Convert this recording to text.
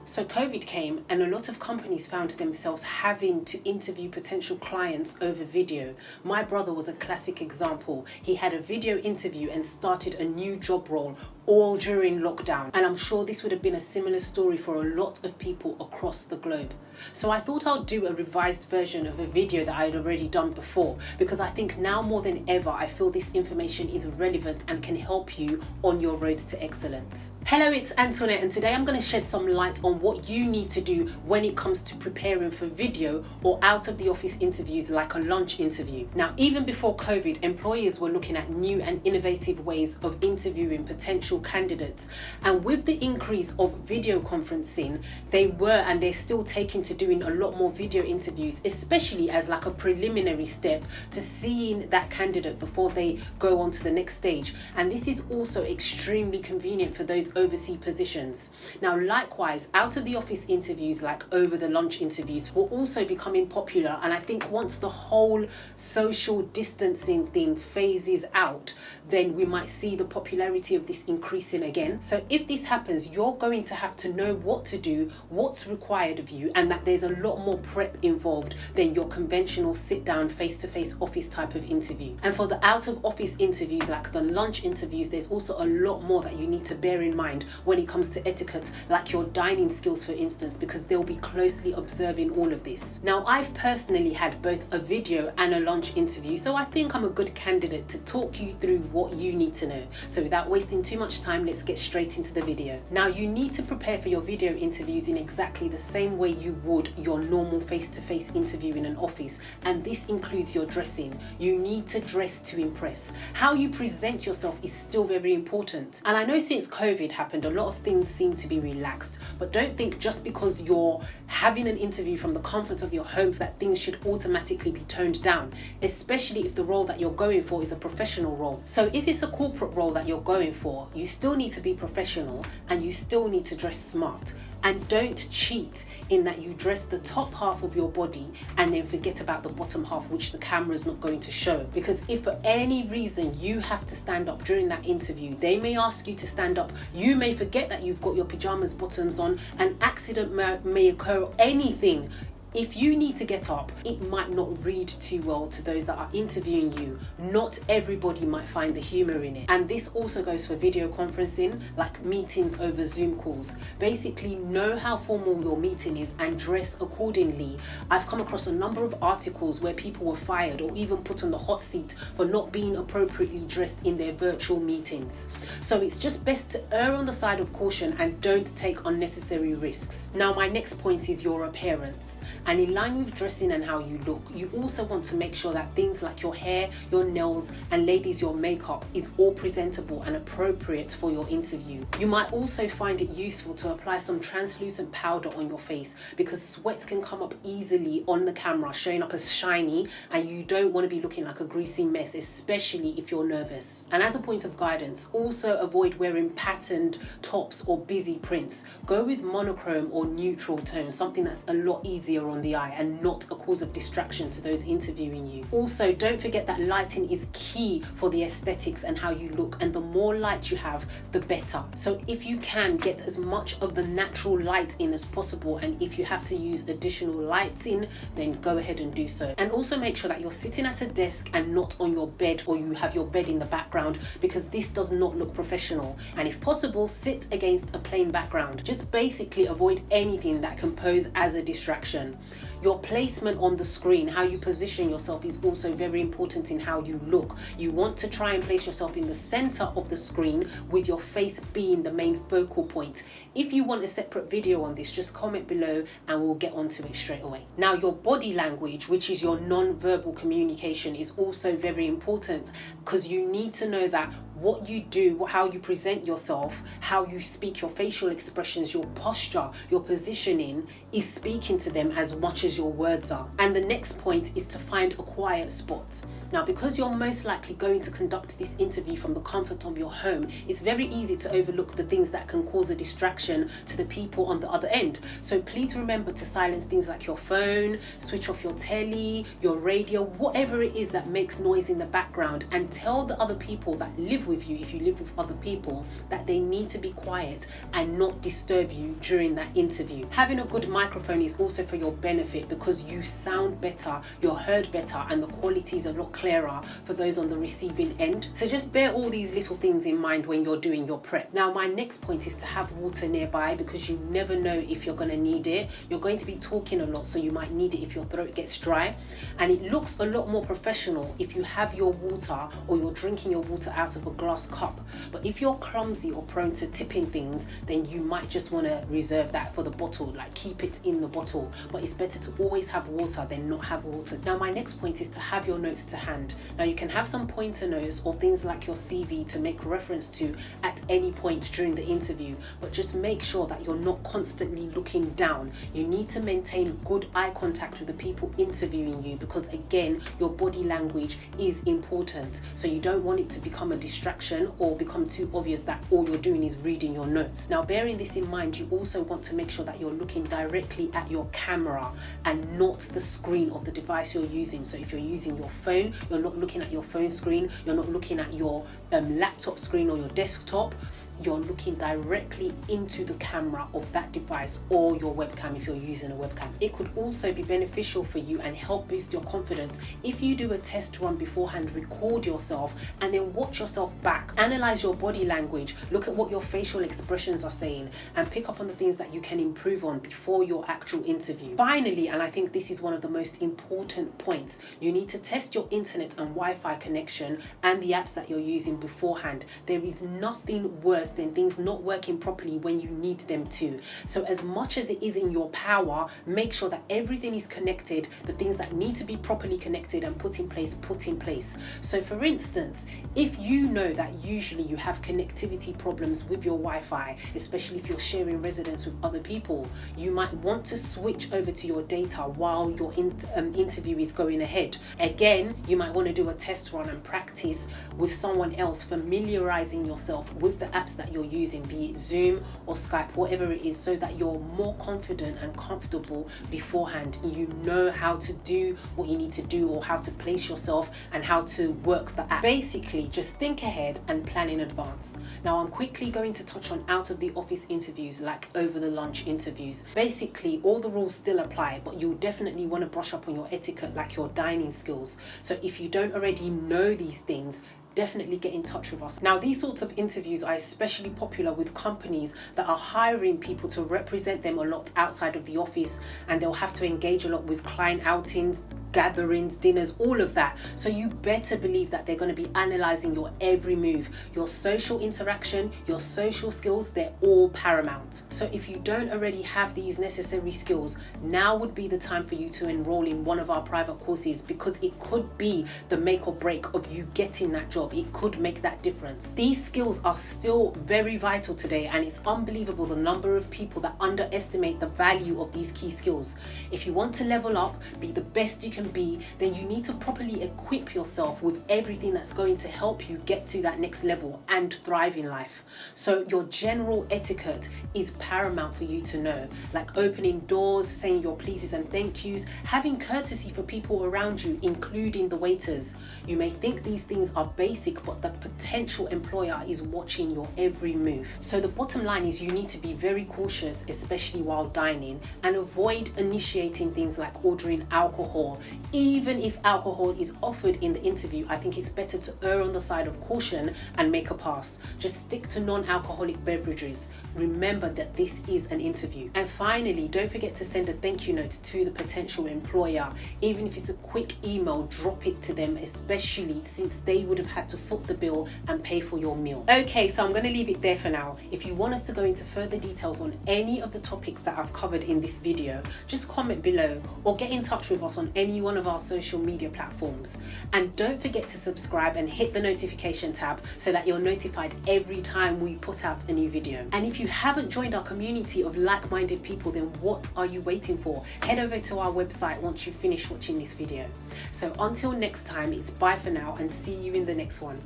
So COVID came and a lot of companies found themselves having to interview potential clients over video. My brother was a classic example. He had a video interview and started a new job role all during lockdown. And I'm sure this would have been a similar story for a lot of people across the globe. So I thought I'll do a revised version of a video that I had already done before, because I think now more than ever, I feel this information is relevant and can help you on your road to excellence. Hello, it's Antoinette, and today I'm going to shed some light on what you need to do when it comes to preparing for video or out of the office interviews like a lunch interview. Now, even before COVID, employers were looking at new and innovative ways of interviewing potential candidates. And with the increase of video conferencing, they were and they're still taking to doing a lot more video interviews, especially as like a preliminary step to seeing that candidate before they go on to the next stage. And this is also extremely convenient for those overseas positions. Now, likewise, out of the office interviews like over the lunch interviews will also becoming popular. And I think once the whole social distancing thing phases out, then we might see the popularity of this increasing again. So if this happens, you're going to have to know what to do, what's required of you, and that there's a lot more prep involved than your conventional sit down face-to-face office type of interview. And for the out of office interviews like the lunch interviews, there's also a lot more that you need to bear in mind when it comes to etiquette, like your dining skills, for instance, because they'll be closely observing all of this. Now, I've personally had both a video and a lunch interview, so I think I'm a good candidate to talk you through what you need to know. So without wasting too much time, let's get straight into the video. Now, you need to prepare for your video interviews in exactly the same way you would your normal face-to-face interview in an office, and this includes your dressing. You need to dress to impress. How you present yourself is still very important. And I know since COVID happened, a lot of things seem to be relaxed, but don't think just because you're having an interview from the comfort of your home that things should automatically be toned down, especially if the role that you're going for is a professional role. So if it's a corporate role that you're going for, you still need to be professional and you still need to dress smart. And don't cheat in that you dress the top half of your body and then forget about the bottom half, which the camera's not going to show. Because if for any reason you have to stand up during that interview, they may ask you to stand up. You may forget that you've got your pajamas bottoms on, an accident may occur, anything. If you need to get up, it might not read too well to those that are interviewing you. Not everybody might find the humor in it. And this also goes for video conferencing, like meetings over Zoom calls. Basically, know how formal your meeting is and dress accordingly. I've come across a number of articles where people were fired or even put on the hot seat for not being appropriately dressed in their virtual meetings. So it's just best to err on the side of caution and don't take unnecessary risks. Now, my next point is your appearance. And in line with dressing and how you look, you also want to make sure that things like your hair, your nails, and ladies, your makeup is all presentable and appropriate for your interview. You might also find it useful to apply some translucent powder on your face, because sweat can come up easily on the camera, showing up as shiny, and you don't want to be looking like a greasy mess, especially if you're nervous. And as a point of guidance, also avoid wearing patterned tops or busy prints. Go with monochrome or neutral tones, something that's a lot easier on the eye and not a cause of distraction to those interviewing you. Also, don't forget that lighting is key for the aesthetics and how you look, and the more light you have, the better. So if you can, get as much of the natural light in as possible, and if you have to use additional lights in, then go ahead and do so. And also make sure that you're sitting at a desk and not on your bed, or you have your bed in the background, because this does not look professional. And if possible, sit against a plain background. Just basically avoid anything that can pose as a distraction. Your placement on the screen, how you position yourself, is also very important in how you look. You want to try and place yourself in the center of the screen, with your face being the main focal point. If you want a separate video on this, just comment below and we'll get onto it straight away. Now, your body language, which is your non-verbal communication, is also very important, because you need to know that what you do, how you present yourself, how you speak, your facial expressions, your posture, your positioning is speaking to them as much as your words are. And the next point is to find a quiet spot. Now, because you're most likely going to conduct this interview from the comfort of your home, it's very easy to overlook the things that can cause a distraction to the people on the other end. So please remember to silence things like your phone, switch off your telly, your radio, whatever it is that makes noise in the background, and tell the other people that live live with you, if you live with other people, that they need to be quiet and not disturb you during that interview. Having a good microphone is also for your benefit because you sound better, you're heard better, and the quality is a lot clearer for those on the receiving end. So just bear all these little things in mind when you're doing your prep. Now, my next point is to have water nearby because you never know if you're going to need it. You're going to be talking a lot, so you might need it if your throat gets dry. And it looks a lot more professional if you have your water or you're drinking your water out of a glass cup. But if you're clumsy or prone to tipping things, then you might just want to reserve that for the bottle, like keep it in the bottle. But it's better to always have water than not have water. Now, my next point is to have your notes to hand. Now, you can have some pointer notes or things like your CV to make reference to at any point during the interview, but just make sure that you're not constantly looking down. You need to maintain good eye contact with the people interviewing you because, again, your body language is important. So you don't want it to become a distraction or become too obvious that all you're doing is reading your notes. Now, bearing this in mind, you also want to make sure that you're looking directly at your camera and not the screen of the device you're using. So if you're using your phone, you're not looking at your phone screen, you're not looking at your laptop screen or your desktop. You're looking directly into the camera of that device or your webcam if you're using a webcam. It could also be beneficial for you and help boost your confidence if you do a test run beforehand, record yourself and then watch yourself back. Analyze your body language, look at what your facial expressions are saying and pick up on the things that you can improve on before your actual interview. Finally, and I think this is one of the most important points, you need to test your internet and Wi-Fi connection and the apps that you're using beforehand. There is nothing worse than things not working properly when you need them to. So as much as it is in your power, make sure that everything is connected, the things that need to be properly connected and put in place. So for instance, if you know that usually you have connectivity problems with your Wi-Fi, especially if you're sharing residence with other people, you might want to switch over to your data while your interview is going ahead. Again, you might want to do a test run and practice with someone else, familiarizing yourself with the apps that you're using, be it Zoom or Skype, whatever it is, so that you're more confident and comfortable beforehand. You know how to do what you need to do or how to place yourself and how to work the app. Basically, just think ahead and plan in advance. Now, I'm quickly going to touch on out of the office interviews, like over the lunch interviews. Basically, all the rules still apply, but you'll definitely want to brush up on your etiquette, like your dining skills. So if you don't already know these things, definitely get in touch with us. Now, these sorts of interviews are especially popular with companies that are hiring people to represent them a lot outside of the office, and they'll have to engage a lot with client outings, gatherings, dinners, all of that. So you better believe that they're going to be analyzing your every move, your social interaction, your social skills, they're all paramount. So if you don't already have these necessary skills, now would be the time for you to enroll in one of our private courses, because it could be the make or break of you getting that job. It could make that difference. These skills are still very vital today, and it's unbelievable the number of people that underestimate the value of these key skills. If you want to level up, be the best you can be, then you need to properly equip yourself with everything that's going to help you get to that next level and thrive in life. So your general etiquette is paramount for you to know, like opening doors, saying your pleases and thank yous, having courtesy for people around you, including the waiters. You may think these things are basic, but the potential employer is watching your every move. So the bottom line is you need to be very cautious, especially while dining, and avoid initiating things like ordering alcohol. Even if alcohol is offered in the interview, I think it's better to err on the side of caution and make a pass. Just stick to non-alcoholic beverages. Remember that this is an interview. And finally, don't forget to send a thank you note to the potential employer. Even if it's a quick email, drop it to them, especially since they would have had to foot the bill and pay for your meal. Okay, so I'm going to leave it there for now. If you want us to go into further details on any of the topics that I've covered in this video, just comment below or get in touch with us on any one of our social media platforms. And don't forget to subscribe and hit the notification tab so that you're notified every time we put out a new video. And if you haven't joined our community of like-minded people, then what are you waiting for? Head over to our website once you finish watching this video. So until next time, it's bye for now and see you in the next one.